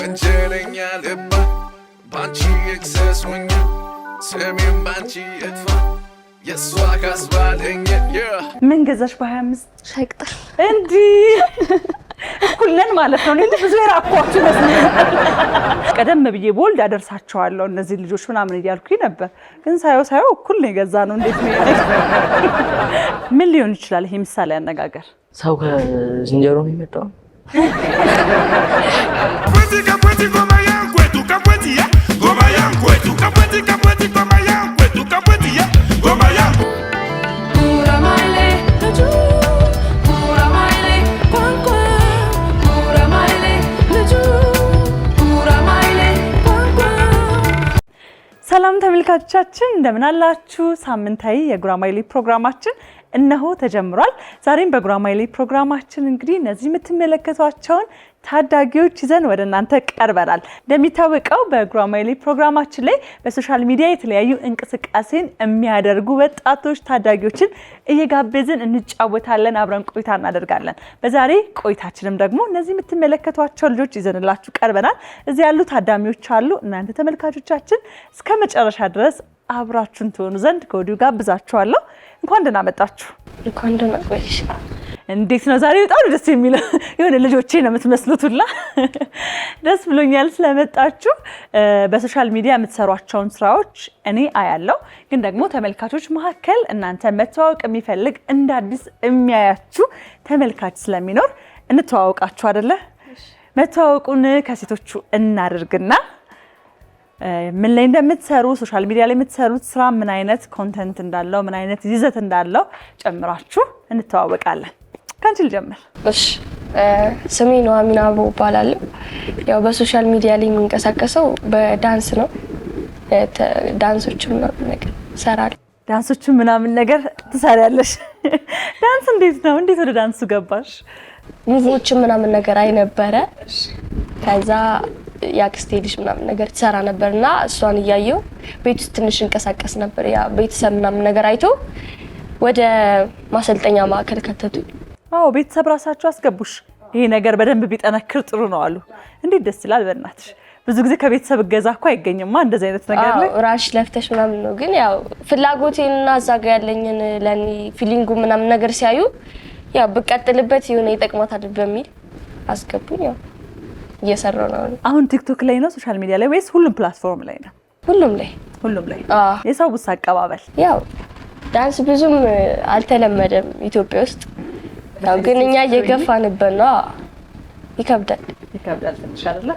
ወንጀለኛ ልባ ባንቺ ኤክሰስ ሆኜ ስሜን ባንቺ እጥፋ የሷ ካስባለኝ ምን ገዛሽ በ25 ሻይ ቅጠል እንዲ እኩል ነን ማለት ነው። እንዴ ብዙ የራኳችሁ መስሎኝ ቀደም ብዬ ቦልድ አደርሳቸዋለሁ እነዚህ ልጆች ምናምን እያልኩኝ ነበር፣ ግን ሳየው እኩል ነው የገዛነው። እንዴት ነው ምን ሊሆን ይችላል? ይሄ ምሳሌ አነጋገር ሰው ከዝንጀሮ ነው የመጣው። ሰላም ተመልካቾቻችን እንደምን አላችሁ? ሳምንታዊ የጉራማይሌ ፕሮግራማችን እነሆ ተጀምሯል። ዛሬም በጉራማይሌ ፕሮግራማችን እንግዲህ እነዚህ የምትመለከቷቸውን ታዳጊዎች ይዘን ወደ እናንተ ቀርበናል። እንደሚታወቀው በጉራማይሌ ፕሮግራማችን ላይ በሶሻል ሚዲያ የተለያዩ እንቅስቃሴን የሚያደርጉ ወጣቶች ታዳጊዎችን እየጋበዝን እንጫወታለን፣ አብረን ቆይታ እናደርጋለን። በዛሬ ቆይታችንም ደግሞ እነዚህ የምትመለከቷቸው ልጆች ይዘንላችሁ ቀርበናል። እዚህ ያሉ ታዳሚዎች አሉ። እናንተ ተመልካቾቻችን እስከ መጨረሻ ድረስ አብራችሁን ትሆኑ ዘንድ ከወዲሁ ጋብዛችኋለሁ። እንኳን ደህና መጣችሁ። እንኳን ደህና ቆይሽ። እንዴት ነው ዛሬ? በጣም ደስ የሚለው የሆነ ልጆቼ ነው የምትመስሉትላ። ደስ ብሎኛል ስለመጣችሁ። በሶሻል ሚዲያ የምትሰሯቸውን ስራዎች እኔ አያለው፣ ግን ደግሞ ተመልካቾች መካከል እናንተ መተዋወቅ የሚፈልግ እንደ አዲስ የሚያያችሁ ተመልካች ስለሚኖር እንተዋወቃችሁ አይደለ? መተዋወቁን ከሴቶቹ እናድርግና ምን ላይ እንደምትሰሩ ሶሻል ሚዲያ ላይ የምትሰሩት ስራ ምን አይነት ኮንተንት እንዳለው ምን አይነት ይዘት እንዳለው ጨምራችሁ እንተዋወቃለን። ካንቺ ልጀምር። እሺ፣ ስሜ ኑሐሚን አበባው እባላለሁ። ያው በሶሻል ሚዲያ ላይ የምንቀሳቀሰው በዳንስ ነው። ዳንሶችን ምናምን ነገር እሰራለሁ። ዳንሶችን ምናምን ነገር ትሰሪያለሽ? ዳንስ እንዴት ነው? እንዴት ወደ ዳንሱ ገባሽ? ሙቪዎችን ምናምን ነገር አይ ነበረ። ከዛ ያክስቴ ልጅ ምናምን ነገር ትሰራ ነበርና እሷን እያየው ቤት ውስጥ ትንሽ እንቀሳቀስ ነበር። ያ ቤተሰብ ምናምን ነገር አይቶ ወደ ማሰልጠኛ ማዕከል ከተቱ። አዎ ቤተሰብ ራሳቸው አስገቡሽ? ይሄ ነገር በደንብ ቢጠነክር ጥሩ ነው አሉ። እንዴት ደስ ይላል በእናትሽ። ብዙ ጊዜ ከቤተሰብ እገዛ እኮ አይገኝማ እንደዚህ አይነት ነገር ላይ። ራሽ ለፍተሽ ምናምን ነው። ግን ያው ፍላጎቴንና እዛ ጋር ያለኝን ለኔ ፊሊንጉ ምናምን ነገር ሲያዩ ያው ብቀጥልበት የሆነ ይጠቅማታል በሚል አስገቡኝ። ያው እየሰራው ነው። አሁን ቲክቶክ ላይ ነው ሶሻል ሚዲያ ላይ ወይስ ሁሉም ፕላትፎርም ላይ ነው? ሁሉም ላይ። የሰው ውስጥ አቀባበል ያው ዳንስ ብዙም አልተለመደም ኢትዮጵያ ውስጥ። ያው ግን እኛ እየገፋንበት ነው። ይከብዳል ትንሽ አይደለ?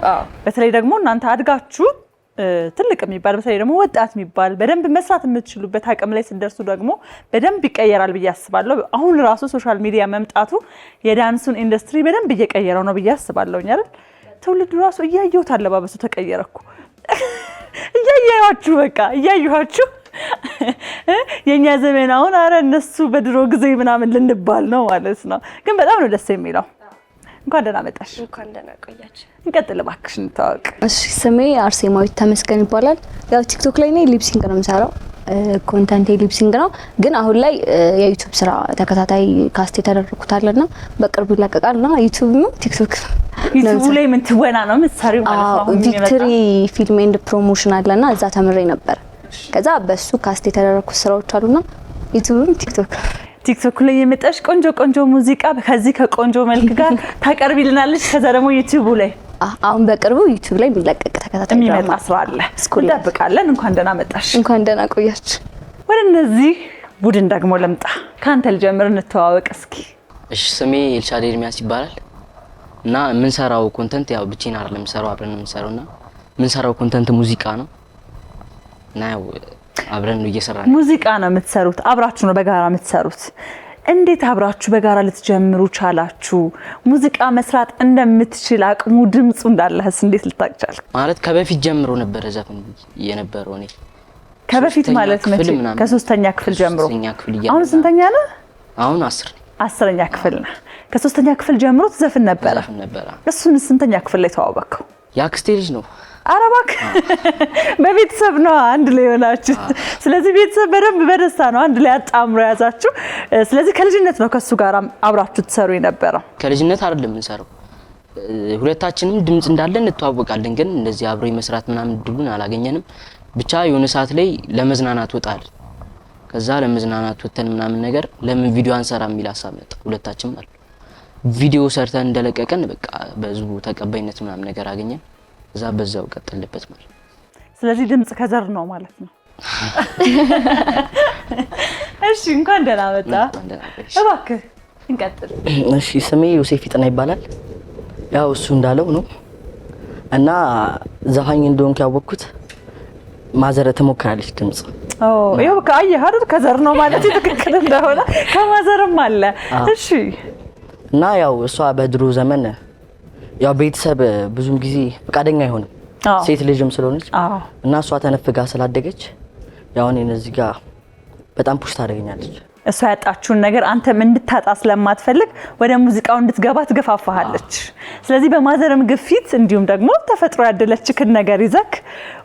በተለይ ደግሞ እናንተ አድጋችሁ ትልቅ የሚባል በተለይ ደግሞ ወጣት የሚባል በደንብ መስራት የምትችሉበት አቅም ላይ ሲደርሱ ደግሞ በደንብ ይቀየራል ብዬ አስባለሁ። አሁን ራሱ ሶሻል ሚዲያ መምጣቱ የዳንሱን ኢንዱስትሪ በደንብ እየቀየረው ነው ብዬ አስባለሁ። አይደል? ትውልዱ ራሱ እያየሁት አለባበሱ ተቀየረኩ። እያየኋችሁ የኛ ዘመን አሁን አረ እነሱ በድሮ ጊዜ ምናምን ልንባል ነው ማለት ነው። ግን በጣም ነው ደስ የሚለው። እንኳን ደህና መጣሽ። እንኳን ደህና ቆያችሁ። እንቀጥል እባክሽ እንተዋወቅ። እሺ፣ ስሜ አርሴማዊት ተመስገን ይባላል። ያው ቲክቶክ ላይ ነኝ፣ ሊፕሲንግ ነው የምሰራው። ኮንተንት ሊፕሲንግ ነው። ግን አሁን ላይ የዩቲዩብ ስራ ተከታታይ ካስት የተደረኩታልና በቅርቡ ይለቀቃልና ዩቲዩብ ነው ቲክቶክ ዩቲዩብ ላይ ምን ትወና ነው የምትሰሪው ማለት ነው? ቪክቶሪ ፊልም ኤንድ ፕሮሞሽን አለና እዛ ተምሬ ነበር። ከዛ በሱ ካስት የተደረኩት ስራዎች አሉና ዩቲዩብም ቲክቶክ ላይ የመጣሽ ቆንጆ ሙዚቃ ከዚህ ከቆንጆ መልክ ጋር ታቀርቢልናለች። ከዛ ደግሞ ዩቲዩብ ላይ አሁን በቅርቡ ዩቲዩብ ላይ የሚለቀቅ ተከታታይ የሚመጣ ስራ አለ። እንጠብቃለን። እንኳን ደህና መጣሽ። እንኳን ደህና ቆያችሁ። ወደ እነዚህ ቡድን ደግሞ ልምጣ። ካንተ ልጀምር፣ እንተዋወቅ እስኪ። እሺ፣ ስሜ ኤልሻድ ኤርሚያስ ይባላል እና የምንሰራው ኮንተንት ያው ብቻዬን አይደለም የምንሰራው፣ አብረን ነው የምንሰራውና የምንሰራው ኮንተንት ሙዚቃ ነው እና ያው አብረን ነው እየሰራን። ሙዚቃ ነው የምትሰሩት? አብራችሁ ነው በጋራ የምትሰሩት? እንዴት አብራችሁ በጋራ ልትጀምሩ ቻላችሁ? ሙዚቃ መስራት እንደምትችል አቅሙ ድምጹ እንዳለህስ እንዴት ልታቅቻል? ማለት ከበፊት ጀምሮ ነበር ዘፈን የነበረው። እኔ ከበፊት ማለት መቼ? ከሶስተኛ ክፍል ጀምሮ። አሁን ስንተኛ ነህ? አሁን 10ኛ ክፍል ነህ። ከሶስተኛ ክፍል ጀምሮ ትዘፍን ነበር? እሱን ስንተኛ ክፍል ላይ ተዋወቅከው? ያክስቴ ልጅ ነው። አረባክ በቤተሰብ ነው አንድ ላይ ሆናችሁ። ስለዚህ ቤተሰብ በደንብ በደስታ ነው አንድ ላይ አጣምሮ ያዛችሁ። ስለዚህ ከልጅነት ነው ከሱ ጋር አብራችሁ ተሰሩ የነበረው? ከልጅነት አይደለም እንሰራው ሁለታችንም ድምጽ እንዳለን እንተዋወቃለን፣ ግን እንደዚህ አብሮ መስራት ምናምን ድሉን አላገኘንም። ብቻ የሆነ ሰዓት ላይ ለመዝናናት ወጣል። ከዛ ለመዝናናት ወተን ምናምን ነገር ለምን ቪዲዮ አንሰራ የሚል ሀሳብ መጣ ሁለታችን ማለት። ቪዲዮ ሰርተን እንደለቀቀን በቃ በህዝቡ ተቀባይነት ምናምን ነገር አገኘን። ከዛ በዛው ቀጥልበት ማለት። ስለዚህ ድምጽ ከዘር ነው ማለት ነው። እሺ እንኳን ደህና መጣ። እባክህ እንቀጥል። እሺ ስሜ ዮሴፍ ይጥና ይባላል። ያው እሱ እንዳለው ነው እና ዘፋኝ እንደሆንኩ ያወቅኩት ማዘር ትሞክራለች ድምጽ። ይኸው በቃ አየህ አይደል ከዘር ነው ማለት ትክክል እንደሆነ ከማዘርም አለ። እሺ እና ያው እሷ በድሮ ዘመን ያው ቤተሰብ ብዙም ጊዜ ፈቃደኛ አይሆንም ሴት ልጅም ስለሆነች እና እሷ ተነፍጋ ስላደገች ያው እኔን እዚህ ጋር በጣም ፑሽ ታደርገኛለች። እሷ ያጣችውን ነገር አንተም እንድታጣ ስለማትፈልግ ወደ ሙዚቃው እንድትገባ ትገፋፋሃለች። ስለዚህ በማዘርም ግፊት እንዲሁም ደግሞ ተፈጥሮ ያደለችክን ነገር ይዘክ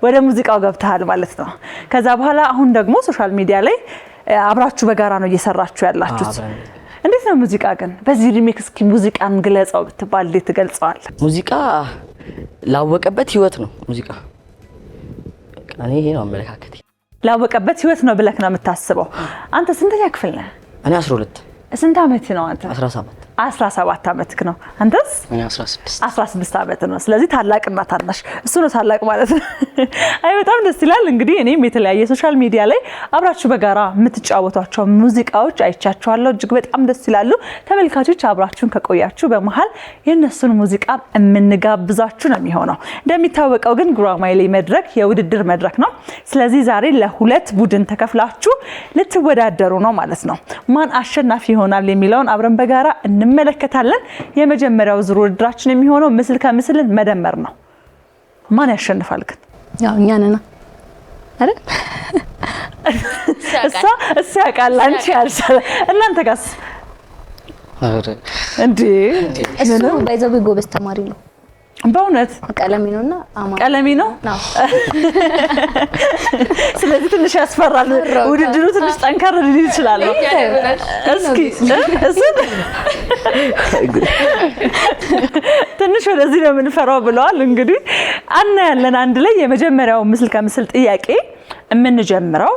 ወደ ሙዚቃው ገብተሃል ማለት ነው። ከዛ በኋላ አሁን ደግሞ ሶሻል ሚዲያ ላይ አብራችሁ በጋራ ነው እየሰራችሁ ያላችሁት። እንዴት ነው ሙዚቃ ግን በዚህ ሪሜክስ እስኪ ሙዚቃን ግለጸው ብትባል እንዴት ትገልጸዋል? ሙዚቃ ላወቀበት ህይወት ነው ሙዚቃ። እኔ ይሄ ነው አመለካከቴ። ላወቀበት ህይወት ነው ብለክ ነው የምታስበው። አንተ ስንተኛ ክፍል ነህ? እኔ 12። ስንት አመት ነው አንተ? 17 አመትክ ነው። አንተስ? እኔ 16 አመት ነው። ስለዚህ ታላቅና ታናሽ እሱ ነው ታላቅ ማለት ነው። አይ በጣም ደስ ይላል። እንግዲህ እኔም የተለያየ ሶሻል ሚዲያ ላይ አብራችሁ በጋራ የምትጫወቷቸው ሙዚቃዎች አይቻችኋለሁ። እጅግ በጣም ደስ ይላሉ። ተመልካቾች አብራችሁን ከቆያችሁ በመሃል የነሱን ሙዚቃ የምንጋብዛችሁ ነው የሚሆነው። እንደሚታወቀው ግን ጉራማይሌ መድረክ የውድድር መድረክ ነው። ስለዚህ ዛሬ ለሁለት ቡድን ተከፍላችሁ ልትወዳደሩ ነው ማለት ነው። ማን አሸናፊ ይሆናል የሚለውን አብረን በጋራ እንመለከታለን። የመጀመሪያው ዙር ውድድራችን የሚሆነው ምስል ከምስልን መደመር ነው። ማን ያሸንፋል ግን? ያው እኛ ነን አይደል? እሱ ያውቃል፣ አንቺ ያልሻለ። እናንተ ጋስ እንዴ? እሱ ባይዘው ጎበዝ ተማሪ ነው በእውነት ቀለሚ ነውና አማን ቀለሚ ነው። ስለዚህ ትንሽ ያስፈራል። ውድድሩ ትንሽ ጠንካራ ሊል ይችላል። እስኪ ትንሽ ወደዚህ ነው የምንፈራው ብለዋል። እንግዲህ እናያለን አንድ ላይ። የመጀመሪያው ምስል ከምስል ጥያቄ የምንጀምረው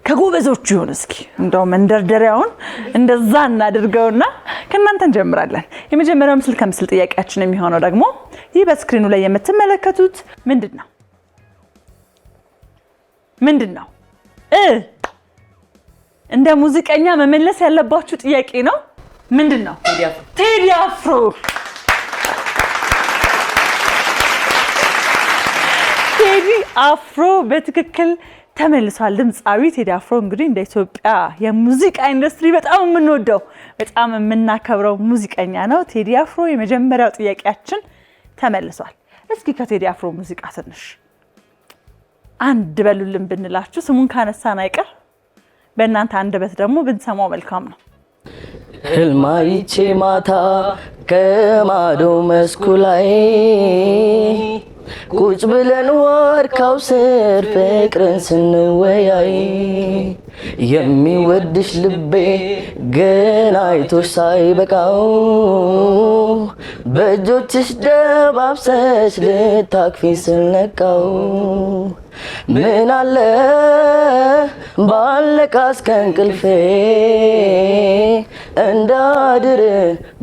ከጎበዞቹ ይሁን። እስኪ እንደው መንደርደሪያውን እንደዛ እናድርገውና ከእናንተ እንጀምራለን። የመጀመሪያው ምስል ከምስል ጥያቄያችን የሚሆነው ደግሞ ይህ በስክሪኑ ላይ የምትመለከቱት ምንድነው? እንደ ሙዚቀኛ መመለስ ያለባችሁ ጥያቄ ነው። ምንድነው? ቴዲ አፍሮ። ቴዲ አፍሮ በትክክል ተመልሷል። ድምጻዊ ቴዲ አፍሮ እንግዲህ እንደ ኢትዮጵያ የሙዚቃ ኢንዱስትሪ በጣም የምንወደው በጣም የምናከብረው ሙዚቀኛ ነው። ቴዲ አፍሮ የመጀመሪያው ጥያቄያችን ተመልሷል። እስኪ ከቴዲ አፍሮ ሙዚቃ ትንሽ አንድ በሉልን ብንላችሁ ስሙን ካነሳን አይቀር በእናንተ አንደበት ደግሞ ብንሰማው መልካም ነው። ህልማይቼ ማታ ከማዶ መስኩ ላይ ቁጭ ብለን ዋርካው ስር ፍቅርን ስንወያይ የሚወድሽ ልቤ ገና አይቶሽ ሳይበቃው በእጆችሽ ደባብሰሽ ልታቅፊኝ ስነቃው ምን አለ ባለቃስ ከእንቅልፌ እንዳድር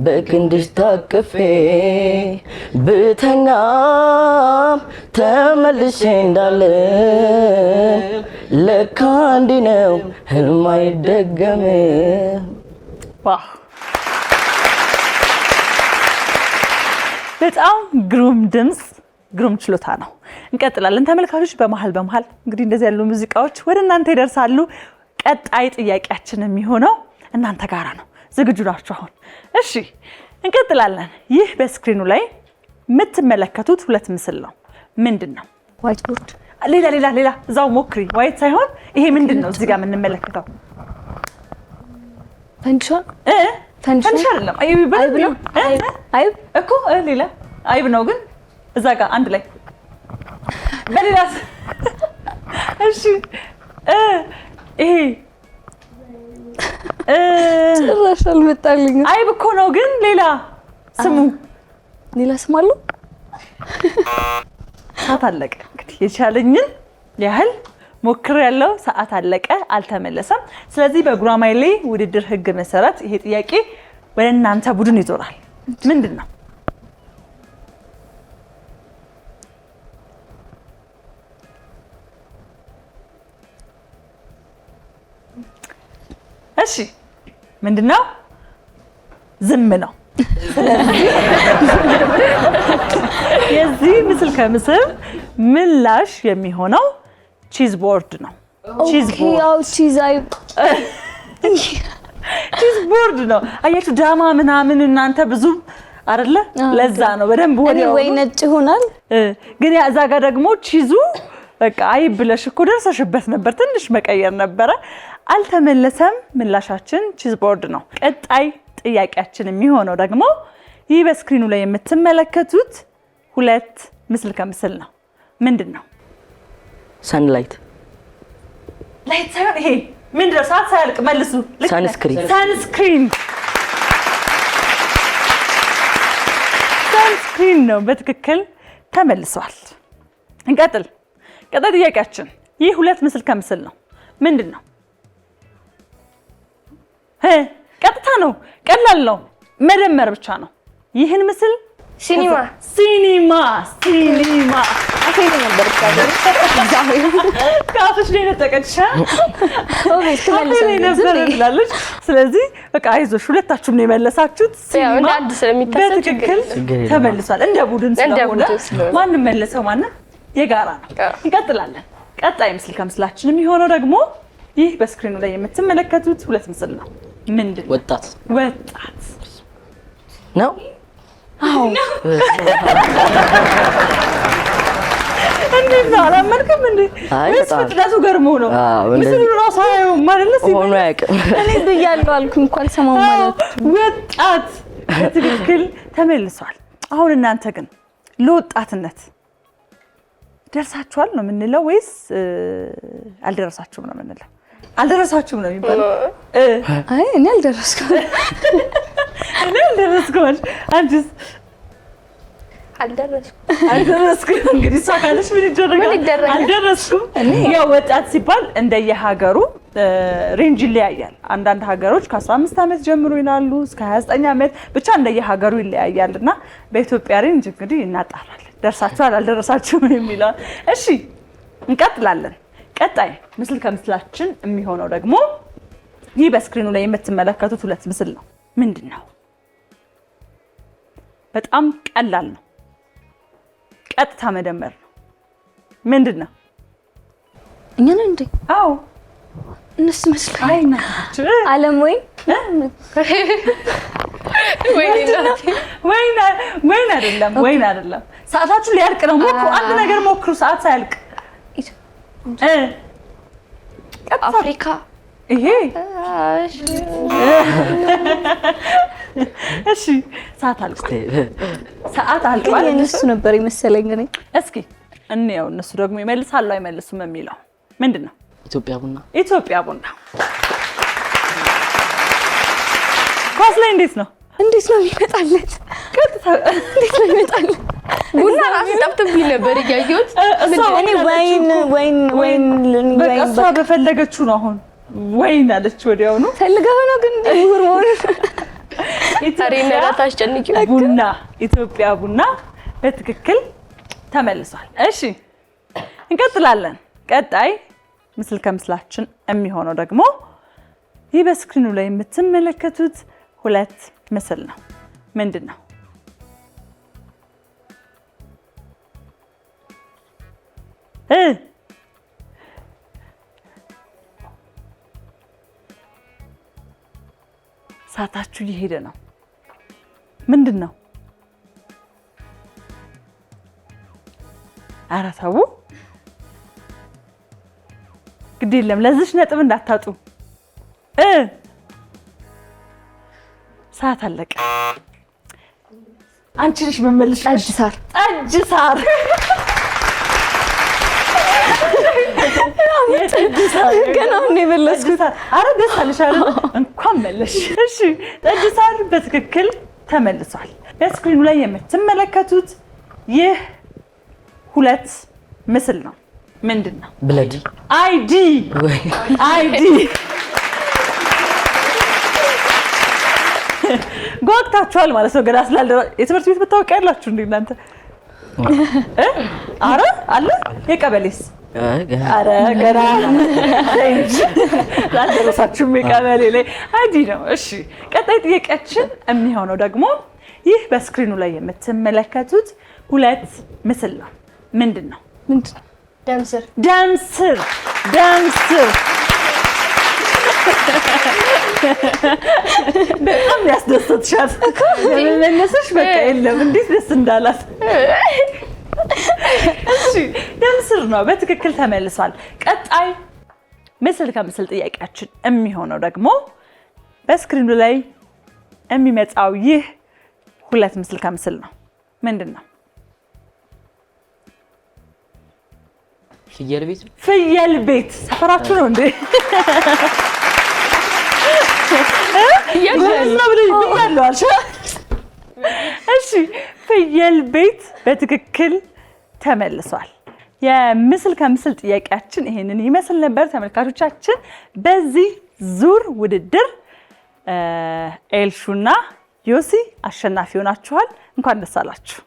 በክንድሽ ታቅፌ ብተኛም ተመልሼ እንዳለም ለካ እንዲህ ነው ህልም አይደገምም። ዋው በጣም ግሩም ድምጽ፣ ግሩም ችሎታ ነው። እንቀጥላለን ተመልካቾች። በመሃል እንግዲህ እንደዚህ ያሉ ሙዚቃዎች ወደ እናንተ ይደርሳሉ። ቀጣይ ጥያቄያችን የሚሆነው እናንተ ጋራ ነው። ዝግጁ ናችሁ አሁን? እሺ እንቀጥላለን። ይህ በስክሪኑ ላይ የምትመለከቱት ሁለት ምስል ነው። ምንድነው? ዋይት ቦርድ። ሌላ እዛው ሞክሪ። ዋይት ሳይሆን ይሄ ምንድነው? እዚህ ጋር የምንመለከተው ፈንዲሻ አይደለም። አይብ ነው። አይብ እኮ ሌላ አይብ ነው ግን እዛ ጋር አንድ ላይ በሌላ እሺ ይሄ ጭራሽ አልመጣልኝም። አይብ እኮ ነው ግን ሌላ ስሙ ሌላ ስም አለው? ሰዓት አለቀ። እንግዲህ የቻለኝን ያህል ሞክሬያለሁ። ሰዓት አለቀ፣ አልተመለሰም። ስለዚህ በጉራማይሌ ውድድር ህግ መሰረት ይሄ ጥያቄ ወደ እናንተ ቡድን ይዞራል። ምንድን ነው? እሺ ምንድነው? ዝም ነው። ስለዚህ የዚህ ምስል ከምስል ምላሽ የሚሆነው ቺዝ ቦርድ ነው። ቺዝ ቦርድ ነው። አያችሁ ዳማ ምናምን እናንተ ብዙ አይደለ? ለዛ ነው በደንብ ወይ ነጭ ይሆናል። ግን እዛ ጋር ደግሞ ቺዙ በቃ አይብለሽ እኮ ደርሰሽበት ነበር። ትንሽ መቀየር ነበረ። አልተመለሰም። ምላሻችን ቺዝ ቦርድ ነው። ቀጣይ ጥያቄያችን የሚሆነው ደግሞ ይህ በስክሪኑ ላይ የምትመለከቱት ሁለት ምስል ከምስል ነው። ምንድን ነው? ሰንላይት ላይት ሳይሆን ይሄ ምንድን ነው? ሰዓት ሳያልቅ መልሱ። ሰንስክሪን ነው። በትክክል ተመልሷል። እንቀጥል። ቀጣይ ጥያቄያችን ይህ ሁለት ምስል ከምስል ነው። ምንድን ነው? ቀጥታ ነው። ቀላል ነው። መደመር ብቻ ነው። ይህን ምስል ሲኒማ አፌን ነበር ካፍሽ ላይ ነጠቀች ትላለች። ስለዚህ በቃ አይዞሽ፣ ሁለታችሁም ነው የመለሳችሁት። ሲኒማ በትክክል ተመልሷል። እንደ ቡድን ስለሆነ ማንም መለሰው ማንም የጋራ ነው። እንቀጥላለን። ቀጣይ ምስል ከምስላችን የሚሆነው ደግሞ ይህ በስክሪኑ ላይ የምትመለከቱት ሁለት ምስል ነው። ምንድን ነው? ወጣት ነው። አዎ እንዴት ነው? አላመንክም እንዴ? ፍጥነቱ ገርሞ ነው። ምስሉ ራሱ አያየውም ማለት ነው። ሆኖ አያውቅም። እኔ ብያለሁ አልኩ እንኳን ሰማው ማለት ወጣት ትክክል ተመልሷል። አሁን እናንተ ግን ለወጣትነት ደርሳችኋል ነው የምንለው ወይስ አልደረሳችሁም ነው የምንለው? አልደረሳችሁም ነው የሚባለው። አይ እኔ አልደረስኩም። አንቺስ? አልደረስኩም። እንግዲህ እሷ ካለች ምን ይደረጋል? አልደረስኩም። ያው ወጣት ሲባል እንደየሀገሩ ሬንጅ ይለያያል። አንዳንድ ሀገሮች ከ15 ዓመት ጀምሮ ይላሉ እስከ 29 ዓመት ብቻ እንደየሀገሩ ይለያያልና በኢትዮጵያ ሬንጅ እንግዲህ እናጣራለን። ደርሳችኋል አልደረሳችሁም የሚለው። እሺ እንቀጥላለን። ቀጣይ ምስል ከምስላችን የሚሆነው ደግሞ ይህ በስክሪኑ ላይ የምትመለከቱት ሁለት ምስል ነው። ምንድን ነው? በጣም ቀላል ነው። ቀጥታ መደመር ነው። ምንድን ነው? እኛ ነን እንዴ? አዎ እነሱ መስሎኝ። አይ ናችሁ አለም ወይ ወይን አይደለም። ሰዓታችሁ ሊያልቅ ነው። ሞክሩ፣ አንድ ነገር ሞክሩ። ሰዓት ሳያልቅ አፍሪካ ይሄ እሺ፣ ሰዓት አልቋል። እነሱ ነበር የመሰለኝ እኔ። እስኪ እንየው እነሱ ደግሞ ይመልሳሉ አይመልሱም የሚለው ምንድን ነው? ኢትዮጵያ ቡና። ኳስ ላይ እንዴት ነው የሚመጣለት? እንዴት ነው የሚመጣለት? ቡና ራሱ ጠፍቶብኝ ነበር እያየሁት። እኔ ወይን በቃ እሷ በፈለገችው ነው። አሁን ወይን አለች ወዲያውኑ። ፈልገው ነው ግን ምሁር መሆኑ ቡና ኢትዮጵያ ቡና በትክክል ተመልሷል። እሺ እንቀጥላለን። ቀጣይ ምስል ከምስላችን የሚሆነው ደግሞ ይህ በስክሪኑ ላይ የምትመለከቱት ሁለት ምስል ነው። ምንድን ነው? ሰዓታችሁ እየሄደ ነው። ምንድን ነው? ኧረ ተው፣ ግድ የለም ለዚች ነጥብ እንዳታጡ። ሰዓት አለቀ። አንቺ ነሽ መመለስ። ጠጅ ሳር ገና ነው የመለስኩት። ኧረ ደስ አለሽ አይደል? እንኳን መለሽ። እሺ ጠጅ ሳር በትክክል ተመልሷል። በስክሪኑ ላይ የምትመለከቱት ይህ 2 ምስል ነው። ምንድነው? ብለድ አይዲ ጓግታችኋል ማለት ነው። ገና ስላልደረ የትምህርት ቤት መታወቂያ ያላችሁ እንዴ እናንተ? አረ አለ የቀበሌስ? አረ ገና ላልደረሳችሁም የቀበሌ ላይ አይዲ ነው። እሺ ቀጣይ ጥያቄያችን የሚሆነው ደግሞ ይህ በስክሪኑ ላይ የምትመለከቱት 2 ምስል ነው። ምንድነው? ደምስር በጣም ያስደስትሻል። ለመመለስሽ በቃ የለም እንዴት ደስ እንዳላት። እሺ ደምስር ነው በትክክል ተመልሷል። ቀጣይ ምስል ከምስል ጥያቄያችን የሚሆነው ደግሞ በስክሪኑ ላይ የሚመጣው ይህ 2 ምስል ከምስል ነው። ምንድነው? ፍየል ቤት ሰፈራችሁ ነው እንዴ? እሺ ፍየል ቤት በትክክል ተመልሷል። የምስል ከምስል ጥያቄያችን ይሄንን ይመስል ነበር ተመልካቾቻችን። በዚህ ዙር ውድድር ኤልሹና ዮሲ አሸናፊ ሆናችኋል። እንኳን ደስ አላችሁ።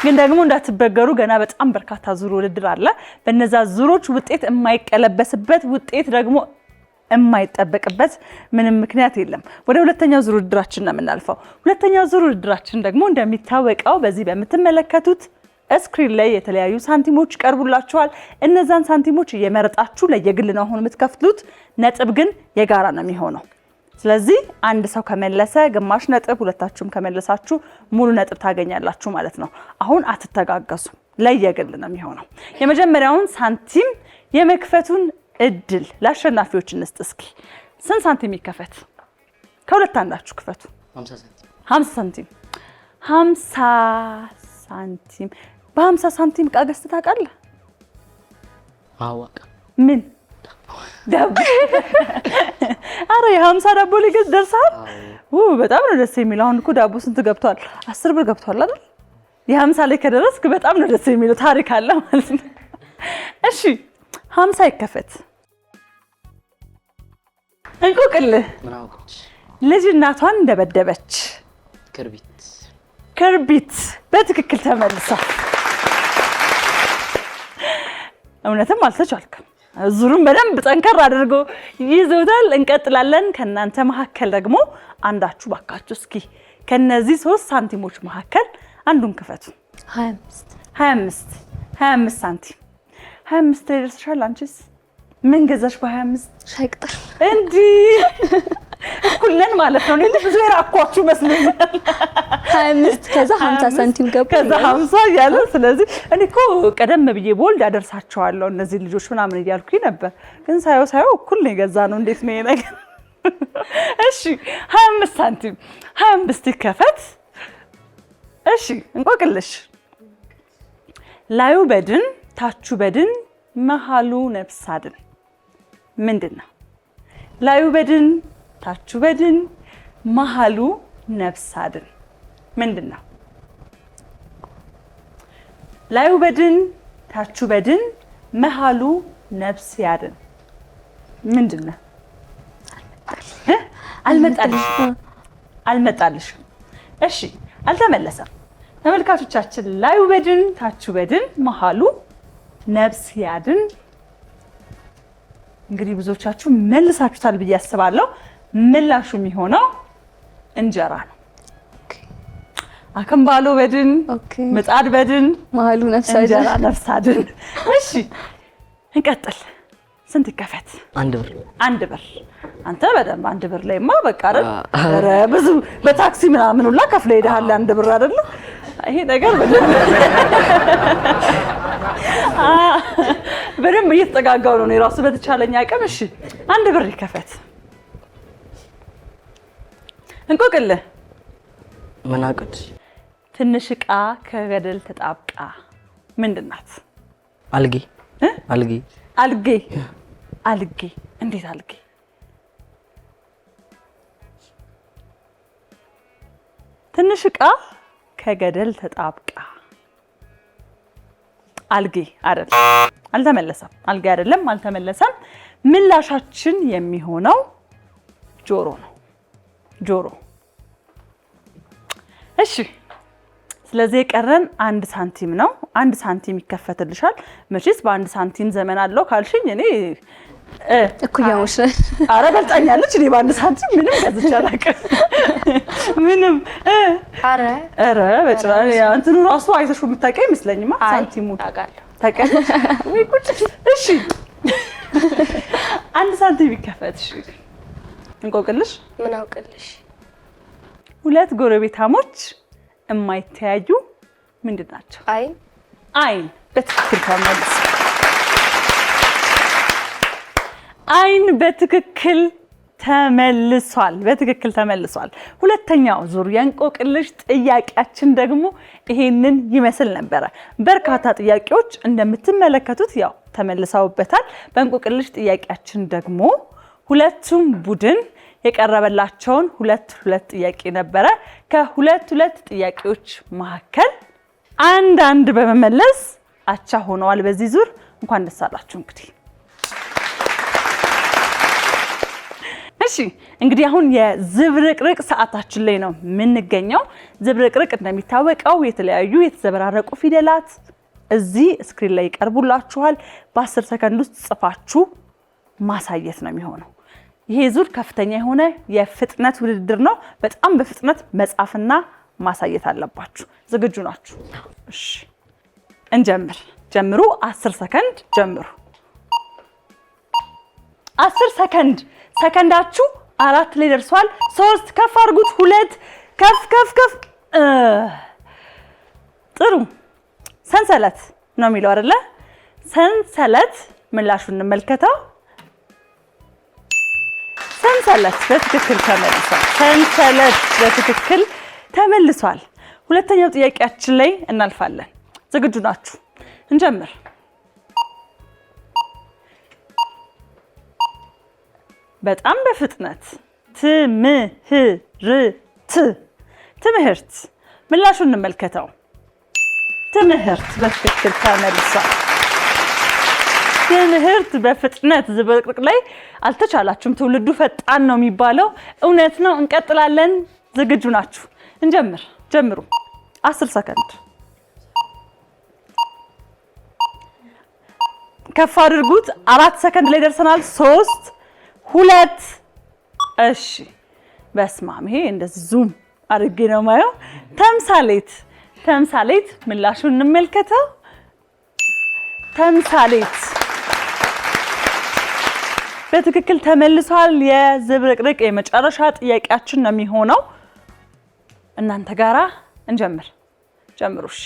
ግን ደግሞ እንዳትበገሩ ገና በጣም በርካታ ዙር ውድድር አለ። በነዛ ዙሮች ውጤት የማይቀለበስበት ውጤት ደግሞ የማይጠበቅበት ምንም ምክንያት የለም። ወደ ሁለተኛው ዙር ውድድራችን ነው የምናልፈው። ሁለተኛው ዙር ውድድራችን ደግሞ እንደሚታወቀው በዚህ በምትመለከቱት ስክሪን ላይ የተለያዩ ሳንቲሞች ይቀርቡላችኋል። እነዛን ሳንቲሞች እየመረጣችሁ ለየግል ነው አሁን የምትከፍሉት። ነጥብ ግን የጋራ ነው የሚሆነው። ስለዚህ አንድ ሰው ከመለሰ ግማሽ ነጥብ፣ ሁለታችሁም ከመለሳችሁ ሙሉ ነጥብ ታገኛላችሁ ማለት ነው። አሁን አትተጋገሱ፣ ለየግል ነው የሚሆነው። የመጀመሪያውን ሳንቲም የመክፈቱን እድል ለአሸናፊዎች እንስጥ። እስኪ ስንት ሳንቲም ይከፈት? ከሁለት አንዳችሁ ክፈቱ። 50 ሳንቲም። 50 ሳንቲም። በ50 ሳንቲም ዕቃ ገዝተህ ታውቃለህ? ምን ዳቦ? አረ የ50 ዳቦ ሊገዝ ደርሰሃል? በጣም ነው ደስ የሚለው። አሁን እኮ ዳቦ ስንት ገብቷል? 10 ብር ገብቷል አይደል? የ50 ላይ ከደረስክ በጣም ነው ደስ የሚለው። ታሪክ አለ ማለት ነው። እሺ 50 ይከፈት። እንቆቅልህ። ልጅ እናቷን እንደበደበች። ክርቢት በትክክል ተመልሷል። እውነትም አልተቻልክም። ዙሩን በደንብ ጠንከር አድርጎ ይዘውታል። እንቀጥላለን። ከናንተ መካከል ደግሞ አንዳችሁ ባካችሁ እስኪ ከነዚህ 3 ሳንቲሞች መካከል አንዱን ክፈቱ። 25 ሳንቲም። 25 ላይ ደርሰሻል። አንቺስ ምን ገዛሽ በ25? ሻይ ቅጠል። እንዲ እኩል ነን ማለት ነው። እኔ ብዙ የራኳችሁ መስሎኛል። 25 ከዛ 50 ሳንቲም ገባ፣ ከዛ 50 ያለ። ስለዚህ እኔ እኮ ቀደም ብዬ ቦልድ አደርሳቸዋለሁ እነዚህ ልጆች ምናምን እያልኩኝ ነበር፣ ግን ሳየው እኩል ነው የገዛ ነው። እንዴት ነው ይሄ ነገር? እሺ 25 ሳንቲም 25 ይከፈት። እሺ እንቆቅልሽ። ላዩ በድን ታቹ በድን መሃሉ ነፍስ አድን ምንድን ነው? ላዩ በድን ታቹ በድን መሃሉ ነፍስ አድን ምንድን ነው? ላዩ በድን ታቹ በድን መሃሉ ነፍስ ያድን ምንድን ነው? አልመጣልሽም። እሺ አልተመለሰም። ተመልካቾቻችን ላዩ በድን ታቹ በድን መሃሉ ነፍስ ያድን። እንግዲህ ብዙዎቻችሁ መልሳችሁታል ብዬ አስባለሁ። ምላሹ የሚሆነው እንጀራ ነው። አከምባሎ በድን ምጣድ በድን መሃሉ ነፍስ አድን እንጀራ ነፍስ አድን። እሺ እንቀጥል። ስንት ይከፈት? 1 ብር። 1 ብር። አንተ በደንብ 1 ብር ላይማ በቃ አይደል? ኧረ ብዙ በታክሲ ምናምን ሁላ ከፍለ ሄደሃል 1 ብር አይደል? ይሄ ነገር በደንብ እየተጠጋጋው ነው የራሱ በተቻለኝ አቅም። እሺ 1 ብር ይከፈት። እንቆቅልህ። ምን አቅድ? ትንሽ ዕቃ ከገደል ተጣብቃ ምንድን ናት? አልጌ። እንዴት አልጌ? ትንሽ ዕቃ ከገደል ተጣብቃ። አልጌ አይደለም፣ አልተመለሰም። አልጌ አይደለም፣ አልተመለሰም። ምላሻችን የሚሆነው ጆሮ ነው። ጆሮ። እሺ፣ ስለዚህ የቀረን 1 ሳንቲም ነው። 1 ሳንቲም ይከፈትልሻል። መቼስ በ1 ሳንቲም ዘመን አለው ካልሽኝ እኔ እኩያሞሽ አረ በልጣኛለች። እኔ በ1 ሳንቲም ምንም ገዝቼ አላውቅም። ምንም አረ በጭራሽ እንትኑ ራሱ አይተሽው የምታውቂው አይመስለኝማ። ሳንቲሙ ታውቂያለሽ? ወይ ጉድ! እሺ 1 ሳንቲም ይከፈት። እሺ እንቆቅልሽ። ምን አውቅልሽ? 2 ጎረቤታሞች የማይተያዩ ምንድን ናቸው? አይን። በትክክል ተመልሷል። አይን በትክክል ተመልሷል። ሁለተኛው ዙር የእንቆቅልሽ ጥያቄያችን ደግሞ ይሄንን ይመስል ነበረ። በርካታ ጥያቄዎች እንደምትመለከቱት ያው ተመልሰውበታል። በእንቆቅልሽ ጥያቄያችን ደግሞ ሁለቱም ቡድን የቀረበላቸውን 2 ጥያቄ ነበረ። ከ2 ጥያቄዎች መካከል አንድ በመመለስ አቻ ሆነዋል በዚህ ዙር። እንኳን ደስ አላችሁ። እንግዲህ አሁን የዝብርቅርቅ ሰዓታችን ላይ ነው የምንገኘው። ዝብርቅርቅ እንደሚታወቀው የተለያዩ የተዘበራረቁ ፊደላት እዚህ ስክሪን ላይ ይቀርቡላችኋል። በ10 ሰከንድ ውስጥ ጽፋችሁ ማሳየት ነው የሚሆነው። ይሄ ዙር ከፍተኛ የሆነ የፍጥነት ውድድር ነው። በጣም በፍጥነት መጻፍና ማሳየት አለባችሁ። ዝግጁ ናችሁ? እሺ እንጀምር። ጀምሩ። 10 ሰከንድ ጀምሩ። 10 ሰከንድ። ሰከንዳችሁ 4 ላይ ደርሷል። 3 ከፍ አድርጉት። 2 ከፍ። ጥሩ። ሰንሰለት ነው የሚለው አይደለ? ሰንሰለት። ምላሹን እንመልከተው። ሰንሰለት በትክክል ተመልሷል። ሰንሰለት በትክክል ተመልሷል። ሁለተኛው ጥያቄያችን ላይ እናልፋለን። ዝግጁ ናችሁ? እንጀምር። በጣም በፍጥነት ትምህርት። ምላሹን እንመልከተው። ትምህርት በትክክል ተመልሷል። ትምህርት በፍጥነት ዝብርቅርቅ ላይ አልተቻላችሁም። ትውልዱ ፈጣን ነው የሚባለው እውነት ነው። እንቀጥላለን። ዝግጁ ናችሁ? እንጀምር። ጀምሩ። 10 ሰከንድ ከፍ አድርጉት። 4 ሰከንድ ላይ ደርሰናል። 3 2 እሺ። በስማም ይሄ እንደዚህ ዙም አድርጌ ነው ማየው። ተምሳሌት ምላሹን እንመልከተው። ተምሳሌት በትክክል ተመልሷል። የዝብርቅርቅ የመጨረሻ ጥያቄያችን ነው የሚሆነው። እናንተ ጋራ እንጀምር። ጀምሩ። እሺ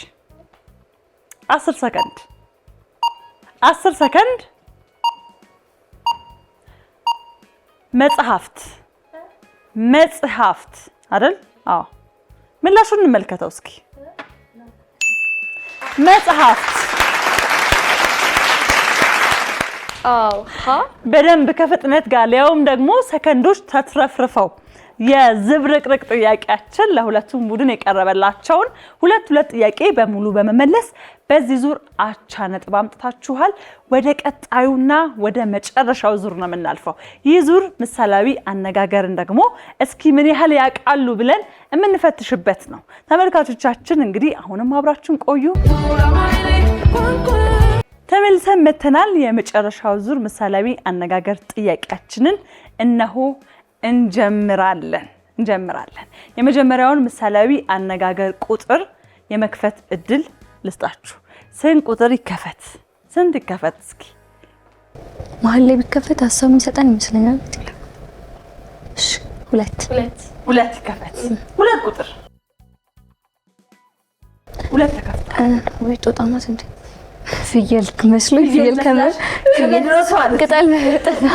10 ሰከንድ 10 ሰከንድ። መጽሐፍት አይደል? አዎ። ምላሹን እንመልከተው እስኪ። መጽሐፍት። በደንብ ከፍጥነት ጋር ሊያውም ደግሞ ሰከንዶች ተትረፍርፈው የዝብርቅርቅ ጥያቄያችን ለሁለቱም ቡድን የቀረበላቸውን 2 ጥያቄ በሙሉ በመመለስ በዚህ ዙር አቻ ነጥብ አምጥታችኋል። ወደ ቀጣዩና ወደ መጨረሻው ዙር ነው የምናልፈው። ይህ ዙር ምሳሌያዊ አነጋገርን ደግሞ እስኪ ምን ያህል ያውቃሉ ብለን የምንፈትሽበት ነው። ተመልካቾቻችን እንግዲህ አሁንም አብራችሁን ቆዩ። ተመልሰን መተናል። የመጨረሻው ዙር ምሳሌያዊ አነጋገር ጥያቄያችንን እነሆ እንጀምራለን። የመጀመሪያውን ምሳሌያዊ አነጋገር ቁጥር የመክፈት እድል ልስጣችሁ። ስንት ቁጥር ይከፈት? ስንት ይከፈት? እስኪ መሀል ላይ ቢከፈት ሀሳብ የሚሰጠን ይመስለኛል። እሺ 2 ይከፈት። 2 ቁጥር 2 ተከፈተ። ወይ ጦጣ ናት እንዴ? ፍየል መስሎኝ ፍየል ከመር ቅጠል መርጠና።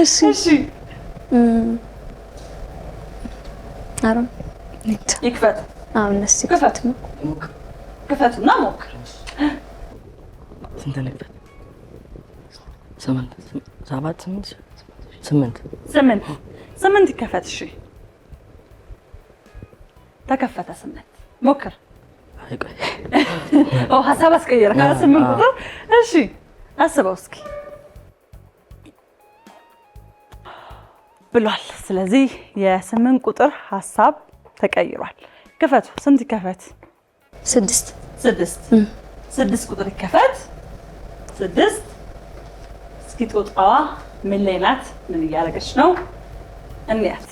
እሺ አረም ይክፈት። እነሱ ይክፈት ነው። ክፈቱና ሞክር። ስንት ነበር? 8 8 ይከፈት። እሺ ተከፈተ 8 ሞክር ሀሳብ አስቀየረ 8 ቁጥር እሺ አስበው እስኪ ብሏል ስለዚህ የ8 ቁጥር ሀሳብ ተቀይሯል ክፈቱ ስንት ይከፈት 6 ቁጥር ይከፈት 6 እስኪ ጦጣዋ ምን ላይ ናት ምን እያደረገች ነው እንያት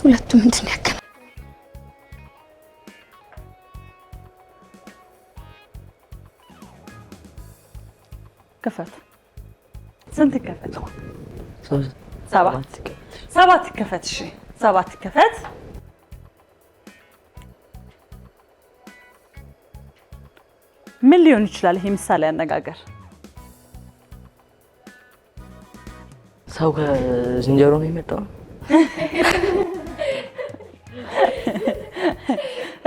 ሁለቱም ምንድን ያከና ክፈት ስንት ይከፈት 7 ይከፈት እሺ 7 ይከፈት ምን ሊሆን ይችላል ይሄ ምሳሌ አነጋገር ሰው ከዝንጀሮ ነው የመጣው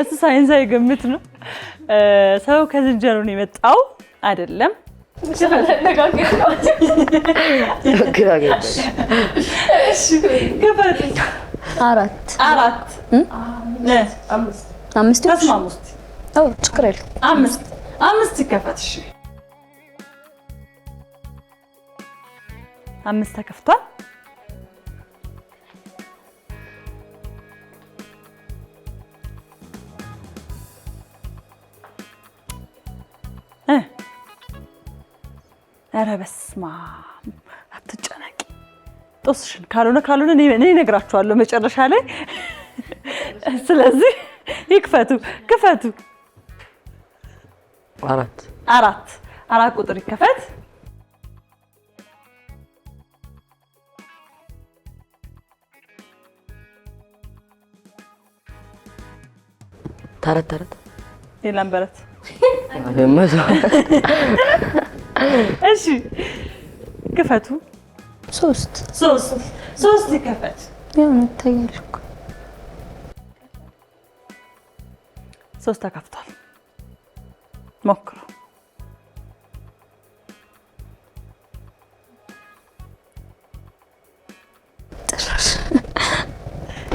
እሱ ሳይንሳዊ ግምት ነው ሰው ከዝንጀሮ ነው የመጣው አይደለም አነጋገር ነው ክፈት 4 5 ተስማሙ እስኪ አዎ ችግር የለም 5 ይከፈት እሺ 5 ተከፍቷል ኧረ በስመ አብ አትጨነቂ ጦስሽን ካልሆነ እኔ እነግራችኋለሁ መጨረሻ ላይ ስለዚህ ክፈቱ 4 ቁጥር ይከፈት ተረት ሌላም በረት እሺ ክፈቱ 3 ይከፈት የሆነ ይታያል እኮ 3 ተከፍቷል ሞክሩ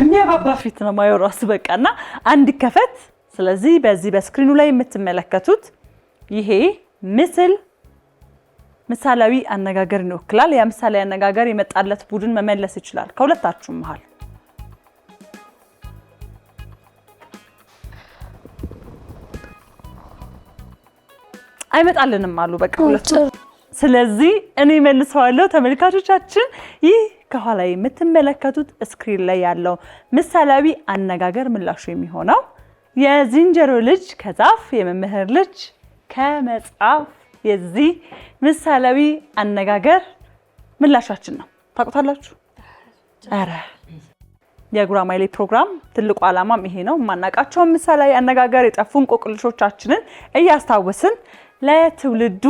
የሚያባባ ፊት ነው ማየራስ በቃና አንድ ይከፈት ስለዚህ በዚህ በስክሪኑ ላይ የምትመለከቱት ይሄ ምስል ምሳሌያዊ አነጋገር ይወክላል ያ ምሳሌያዊ አነጋገር የመጣለት ቡድን መመለስ ይችላል ከሁለታችሁም መሃል አይመጣልንም አሉ በቃ ሁለቱ ስለዚህ እኔ መልሰዋለሁ ተመልካቾቻችን ይህ ከኋላ የምትመለከቱት ስክሪን ላይ ያለው ምሳሌያዊ አነጋገር ምላሹ የሚሆነው የዝንጀሮ ልጅ ከዛፍ የመምህር ልጅ ከመጽሐፍ የዚህ ምሳሌያዊ አነጋገር ምላሻችን ነው ታውቁታላችሁ አረ የጉራማይሌ ፕሮግራም ትልቁ ዓላማም ይሄ ነው ማናቃቸው ምሳሌያዊ አነጋገር የጠፉ እንቆቅልሾቻችንን እያስታወስን ለትውልዱ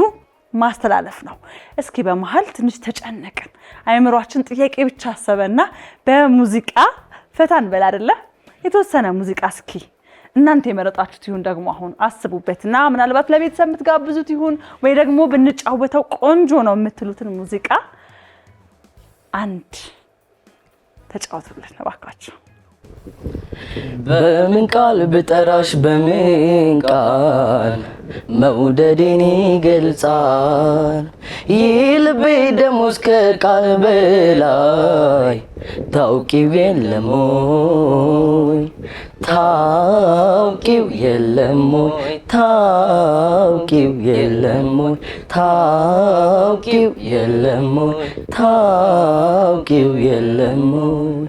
ማስተላለፍ ነው እስኪ በመሃል ትንሽ ተጨነቅን አይምሮአችን ጥያቄ ብቻ አሰበና በሙዚቃ ፈታን በል አይደለ የተወሰነ ሙዚቃ እስኪ እናንተ የመረጣችሁት ይሁን ደግሞ አሁን አስቡበትና ምናልባት ለቤተሰብ የምትጋብዙት ይሁን ወይ ደግሞ ብንጫወተው ቆንጆ ነው የምትሉትን ሙዚቃ አንድ ተጫወቱልን እባካችሁ በምን ቃል ብጠራሽ በምን ቃል መውደዴን ይገልጻል ይልቤ ደሞ እስከ ቃል በላይ ታውቂው የለም ወይ ታውቂው የለም ወይ ታውቂው የለም ወይ ታውቂው የለም ወይ ታውቂው የለም ወይ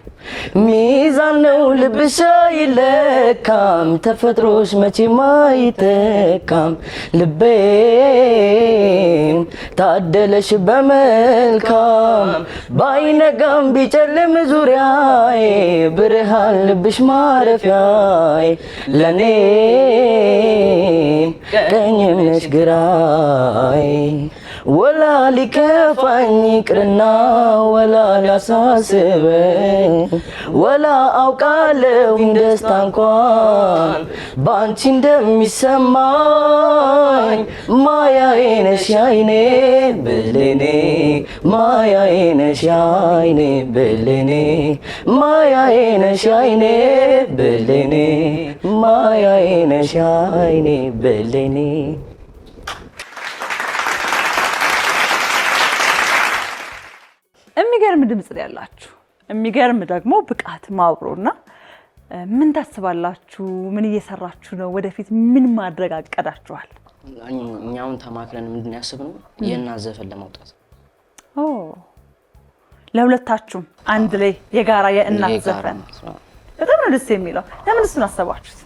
ሚዛን ነው ልብሽ አይለካም ተፈጥሮሽ መቼም አይተካም ልቤም ታደለሽ በመልካም ባይነጋም ቢጨልም ዙሪያዬ ብርሃን ልብሽ ማረፊያዬ ለኔም ቀኝም ነሽ ግራዬ ወላ ሊከፋኝ ይቅርና ወላ ሊያሳስበኝ ወላ አውቃለሁ ደስታ እንኳን ባንቺ እንደሚሰማኝ ማያዬ ነሽ አይኔ ብሌኔ ማያዬ ነሽ አይኔ ብሌኔ ማያዬ ነሽ አይኔ ብሌኔ ማያዬ ነሽ አይኔ ብሌኔ። የሚገርም ድምጽ ያላችሁ የሚገርም ደግሞ ብቃት ማብሮና ምን ታስባላችሁ? ምን እየሰራችሁ ነው? ወደፊት ምን ማድረግ አቀዳችኋል? እኛውን ተማክረን ምንድን ያስብነው የእናት ዘፈን ለማውጣት ለሁለታችሁም አንድ ላይ የጋራ የእናት ዘፈን በጣም ነው ደስ የሚለው። ለምን እሱን አሰባችሁት?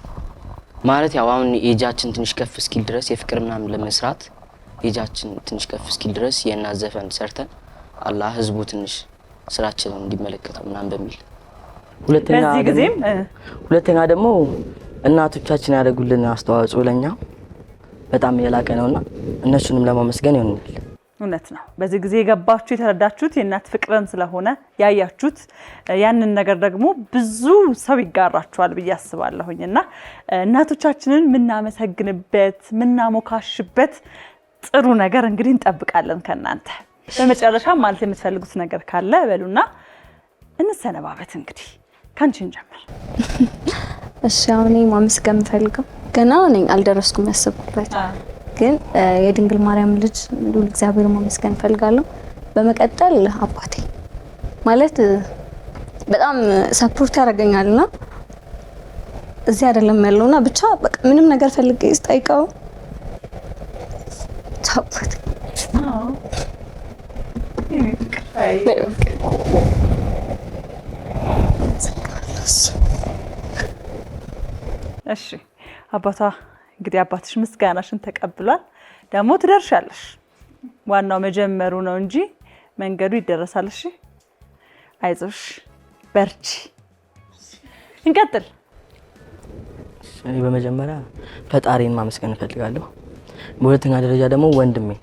ማለት ያው አሁን ኤጃችን ትንሽ ከፍ እስኪል ድረስ የፍቅር ምናምን ለመስራት ኤጃችን ትንሽ ከፍ እስኪል ድረስ የእናት ዘፈን ሰርተን አላህ ህዝቡ ትንሽ ስራችንን እንዲመለከተው ምናምን በሚል ሁለተኛ ደግሞ እናቶቻችን ያደረጉልን አስተዋጽኦ ለኛ በጣም የላቀ ነውና እነሱንም ለማመስገን ይሆናል። እውነት ነው። በዚህ ጊዜ የገባችሁ የተረዳችሁት የእናት ፍቅርን ስለሆነ ያያችሁት ያንን ነገር ደግሞ ብዙ ሰው ይጋራችኋል ብዬ አስባለሁኝና እናቶቻችንን ምናመሰግንበት ምናሞካሽበት ጥሩ ነገር እንግዲህ እንጠብቃለን ከናንተ። በመጨረሻ ማለት የምትፈልጉት ነገር ካለ በሉና እንሰነባበት። እንግዲህ ካንቺን ጀምር። እሺ አሁን ማመስገን ፈልገው ገና ነኝ አልደረስኩም ያሰብኩበት ግን የድንግል ማርያም ልጅ ልዑል እግዚአብሔር ማመስገን ፈልጋለሁ። በመቀጠል አባቴ ማለት በጣም ሰፖርት ያደርገኛልና እዚህ አይደለም ያለውና ብቻ በቃ ምንም ነገር ፈልጌ ስጠይቀው ታውቁት እሺ አባቷ እንግዲህ አባትሽ ምስጋናሽን ተቀብሏል። ደግሞ ትደርሻለሽ። ዋናው መጀመሩ ነው እንጂ መንገዱ ይደረሳል። እሺ አይዞሽ፣ በርቺ፣ እንቀጥል። እኔ በመጀመሪያ ፈጣሪን ማመስገን እፈልጋለሁ። በሁለተኛ ደረጃ ደግሞ ወንድሜን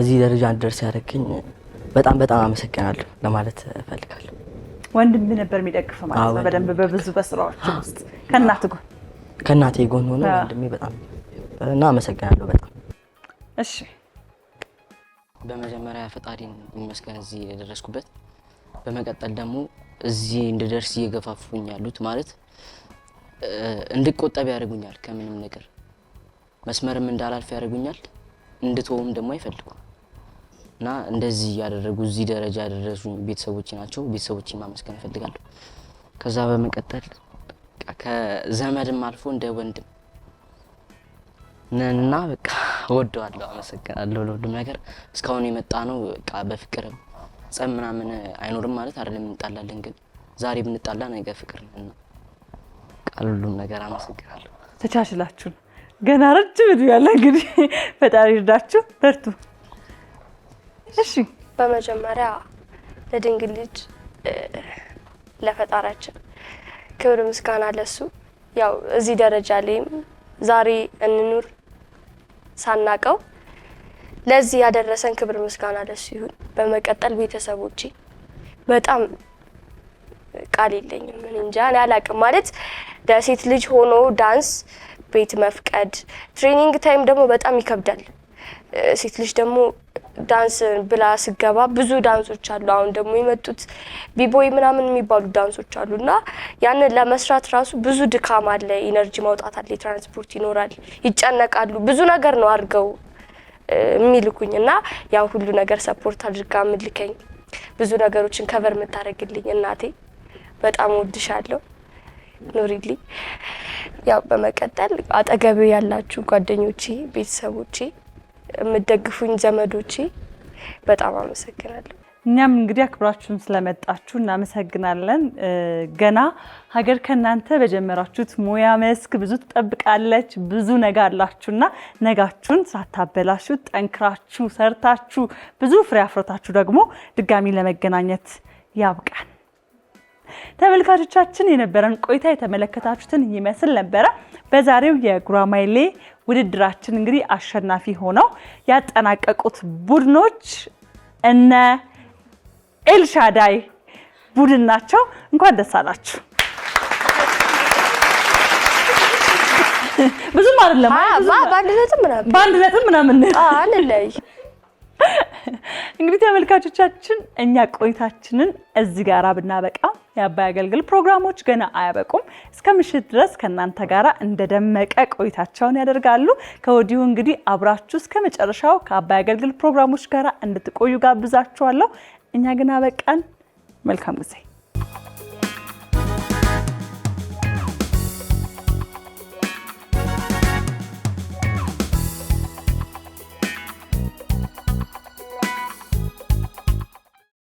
እዚህ ደረጃ እንድደርስ ያደረገኝ በጣም አመሰግናለሁ ለማለት እፈልጋለሁ። ወንድም ነበር የሚደግፍ ማለት ነው በደንብ በብዙ በስራዎች ውስጥ ከእናቴ ጎን ሆኖ ወንድሜ በጣም አመሰግናለሁ በጣም። እሺ በመጀመሪያ ፈጣሪን ይመስገን እዚህ የደረስኩበት። በመቀጠል ደግሞ እዚህ እንድደርስ እየገፋፉኝ ያሉት ማለት እንድቆጠብ ያደርጉኛል፣ ከምንም ነገር መስመርም እንዳላልፍ ያደርጉኛል፣ እንድተውም ደግሞ አይፈልጉም እና እንደዚህ ያደረጉ እዚህ ደረጃ ያደረሱኝ ቤተሰቦቼ ናቸው። ቤተሰቦቼን ማመስገን እፈልጋለሁ። ከዛ በመቀጠል ከዘመድም አልፎ እንደ ወንድም ነንና በቃ እወደዋለሁ፣ አመሰግናለሁ ለሁሉም ነገር። እስካሁን የመጣ ነው በቃ በፍቅርም ጸብ ምናምን አይኖርም ማለት አይደለም፣ እንጣላለን ግን ዛሬ ብንጣላ ነገ ፍቅር ነን። ሁሉም ነገር አመሰግናለሁ። ተቻችላችሁ ገና ረጅም እድሜ ያለ እንግዲህ ፈጣሪ ይርዳችሁ፣ በርቱ። እሺ በመጀመሪያ ለድንግል ልጅ ለፈጣሪያችን ክብር ምስጋና ለሱ። ያው እዚህ ደረጃ ላይም ዛሬ እንኑር ሳናቀው ለዚህ ያደረሰን ክብር ምስጋና ለሱ ይሁን። በመቀጠል ቤተሰቦቼ በጣም ቃል የለኝም። ምን እንጃ አላቅም ማለት ለሴት ልጅ ሆኖ ዳንስ ቤት መፍቀድ ትሬኒንግ ታይም ደግሞ በጣም ይከብዳል። ሴት ልጅ ደግሞ ዳንስ ብላ ስገባ ብዙ ዳንሶች አሉ። አሁን ደግሞ የመጡት ቢቦይ ምናምን የሚባሉ ዳንሶች አሉና ያንን ለመስራት ራሱ ብዙ ድካም አለ፣ ኢነርጂ ማውጣት አለ፣ ትራንስፖርት ይኖራል፣ ይጨነቃሉ። ብዙ ነገር ነው አድርገው የሚልኩኝና ያው ሁሉ ነገር ሰፖርት አድርጋ ምልከኝ ብዙ ነገሮችን ከቨር የምታደርግልኝ እናቴ በጣም ወድሻለሁ፣ ኑሪልኝ። ያው በመቀጠል አጠገቤ ያላችሁ ጓደኞቼ፣ ቤተሰቦቼ፣ የምትደግፉኝ ዘመዶቼ በጣም አመሰግናለሁ። እኛም እንግዲህ አክብራችሁን ስለመጣችሁ እናመሰግናለን። ገና ሀገር ከናንተ በጀመራችሁት ሙያ መስክ ብዙ ትጠብቃለች፣ ብዙ ነገ አላችሁና ነጋችሁን ሳታበላሹ ጠንክራችሁ ሰርታችሁ ብዙ ፍሬ አፍርታችሁ ደግሞ ድጋሚ ለመገናኘት ያብቃን። ተመልካቾቻችን የነበረን ቆይታ የተመለከታችሁትን ይመስል ነበረ። በዛሬው የጉራማይሌ ውድድራችን እንግዲህ አሸናፊ ሆነው ያጠናቀቁት ቡድኖች እነ ኤልሻዳይ ቡድን ናቸው። እንኳን ደስ አላችሁ። ብዙም አይደለም ባንድ ነጥብ ምናምን አለላይ። እንግዲህ ተመልካቾቻችን እኛ ቆይታችንን እዚህ ጋር ብናበቃ የአባይ አገልግል ፕሮግራሞች ገና አያበቁም። እስከ ምሽት ድረስ ከናንተ ጋራ እንደደመቀ ቆይታቸውን ያደርጋሉ። ከወዲሁ እንግዲህ አብራችሁ እስከ መጨረሻው ከአባይ አገልግል ፕሮግራሞች ጋራ እንድትቆዩ ጋብዛችኋለሁ። እኛ ግን አበቃን። መልካም ጊዜ